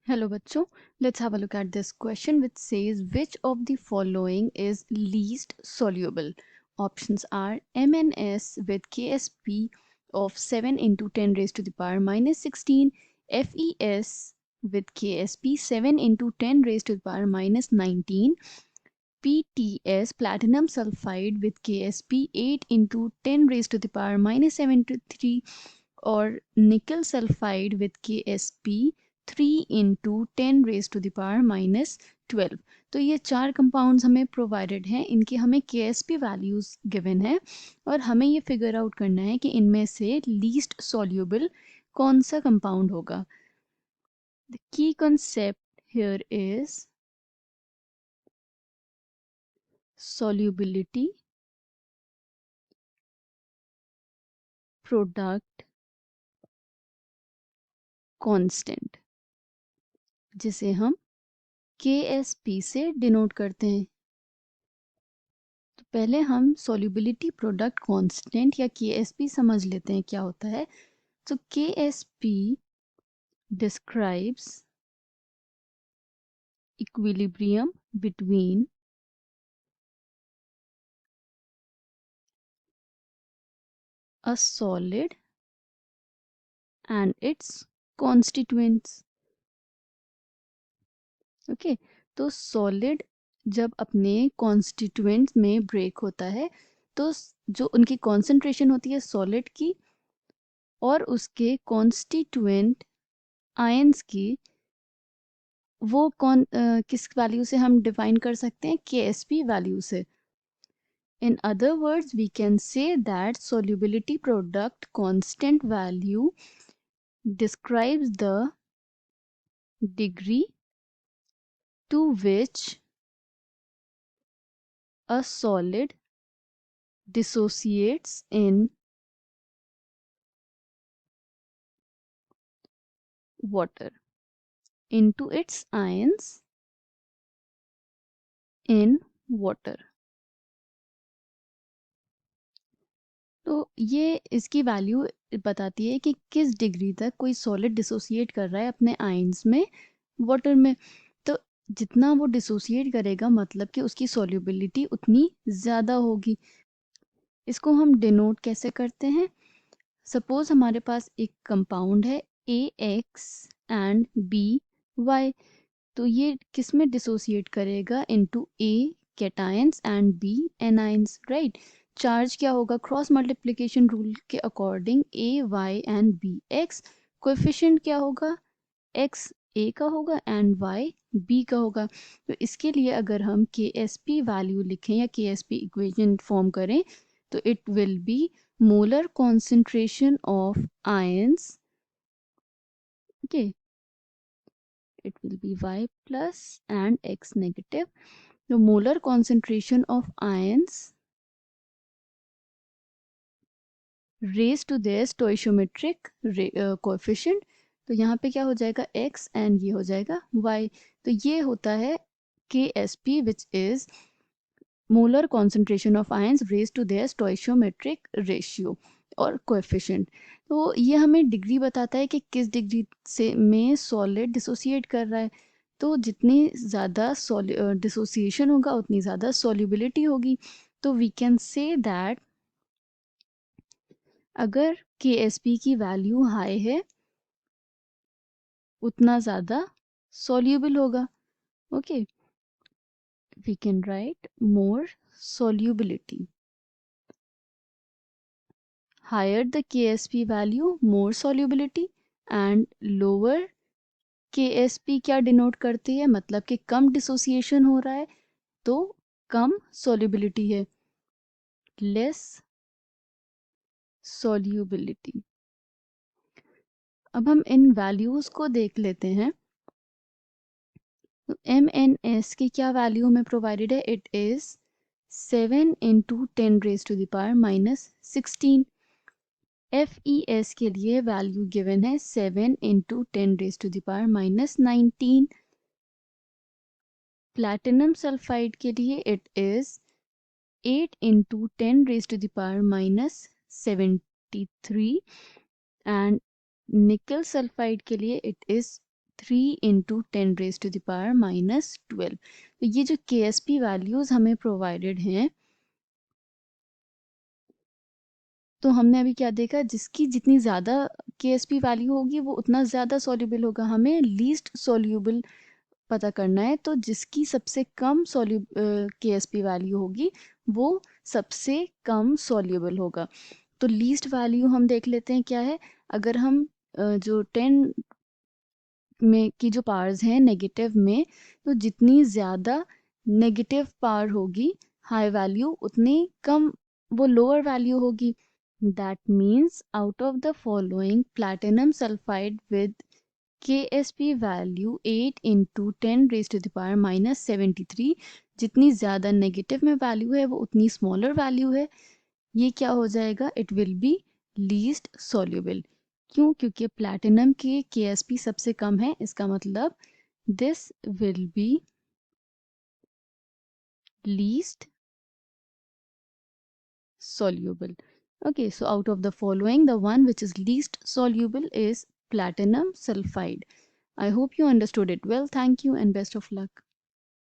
Hello bachcho, let's have a look at this question which says which of the following is least soluble. Options are MnS with Ksp of 7 into 10 raised to the power minus 16, FeS with Ksp 7 into 10 raised to the power minus 19, PTS platinum sulfide with Ksp 8 into 10 raised to the power minus 73 और nickel sulphide with KSP 3 into 10 raise to the power minus 12। तो ये चार compounds हमें provided हैं, इनकी हमें KSP values given है और हमें ये फिगर आउट करना है कि इनमें से लीस्ट सॉल्यूबल कौन सा कंपाउंड होगा। The key concept here is solubility product constant, जिसे हम KSP से डिनोट करते हैं। तो पहले हम सॉल्युबिलिटी प्रोडक्ट कांस्टेंट या KSP समझ लेते हैं क्या होता है। तो KSP describes equilibrium between a solid and its constituents। Okay, तो सॉलिड जब अपने कॉन्स्टिट्यूएंट्स में ब्रेक होता है तो जो उनकी कॉन्सेंट्रेशन होती है सॉलिड की और उसके कॉन्स्टिट्यूएंट आयंस की, वो किस वैल्यू से हम डिफाइन कर सकते हैं? KSP वैल्यू से। In other words, we can say that solubility product constant value describes the degree to which a solid dissociates in water into its ions in water। तो ये इसकी वैल्यू बताती है कि किस डिग्री तक कोई सॉलिड डिसोसिएट कर रहा है अपने आयंस में वाटर में। तो जितना वो डिसोसिएट करेगा मतलब कि उसकी सॉल्युबिलिटी उतनी ज़्यादा होगी। इसको हम डिनोट कैसे करते हैं? सपोज हमारे पास एक कंपाउंड है AX एंड BY, तो ये किस में डिसोसिएट करेगा? Into A cations and B anions, right. Charge क्या होगा? क्रॉस मल्टीप्लिकेशन रूल के according AY and BX, coefficient क्या होगा? X A का होगा एंड Y B का होगा। तो इसके लिए अगर हम KSP वैल्यू लिखें या KSP इक्वेशन फॉर्म करें तो it will be molar concentration of ions, okay, it will be Y plus and X negative. The molar concentration of ions raised to their stoichiometric coefficient। तो यहाँ पे क्या हो जाएगा? X एंड ये हो जाएगा Y। तो ये होता है KSP which is molar concentration of ions raised to their stoichiometric ratio और कोएफिशिएंट। तो ये हमें डिग्री बताता है कि किस डिग्री से में सॉलिड डिसोसिएट कर रहा है। तो जितनी ज़्यादा डिसोसिएशन होगा उतनी ज़्यादा सॉल्युबिलिटी होगी। तो वी कैन से दैट अगर KSP की वैल्यू हाई है उतना ज़्यादा सॉल्युबल होगा। Okay, we can write more solubility. Higher the KSP value, more solubility, and lower KSP क्या डिनोट करती है? मतलब कि कम डिसोसिएशन हो रहा है तो कम solubility है, less solubility। अब हम इन वैल्यूज को देख लेते हैं। तो MnS की क्या वैल्यू हमें प्रोवाइडेड है? It is 7 into 10 raise to the power minus 16। FeS के लिए वैल्यू गिवन है 7 into 10 raise to the power minus 19। Platinum sulphide के लिए it is 8 into 10 raise to the power minus 73 and nickel sulphide के लिए it is 3 into 10⁻⁻12। तो ये जो KSP वैल्यूज़ हमें प्रोवाइडेड हैं, तो हमने अभी क्या देखा, जिसकी जितनी ज़्यादा KSP वैल्यू होगी वो उतना ज़्यादा सॉल्युबल होगा। हमें लीस्ट सॉल्युबल पता करना है, तो जिसकी सबसे कम KSP वैल्यू होगी वो सबसे कम सॉल्युबल होगा। तो लीस्ट वैल्यू हम देख लेते हैं क्या है। अगर हम जो 10 में की जो पावर्स हैं नेगेटिव में, तो जितनी ज़्यादा नेगेटिव पावर होगी हाई वैल्यू, उतनी कम वो लोअर वैल्यू होगी। That means out of the following platinum sulphide with KSP value 8 into 10⁻⁻73, जितनी ज़्यादा नेगेटिव में वैल्यू है वो उतनी स्मॉलर वैल्यू है। ये क्या हो जाएगा, it will be least soluble. क्यों? क्योंकि प्लैटिनम की KSP सबसे कम है, इसका मतलब this will be least soluble. Okay, so out of the following, the one which is least soluble is platinum sulfide. I hope you understood it well. Thank you and best of luck.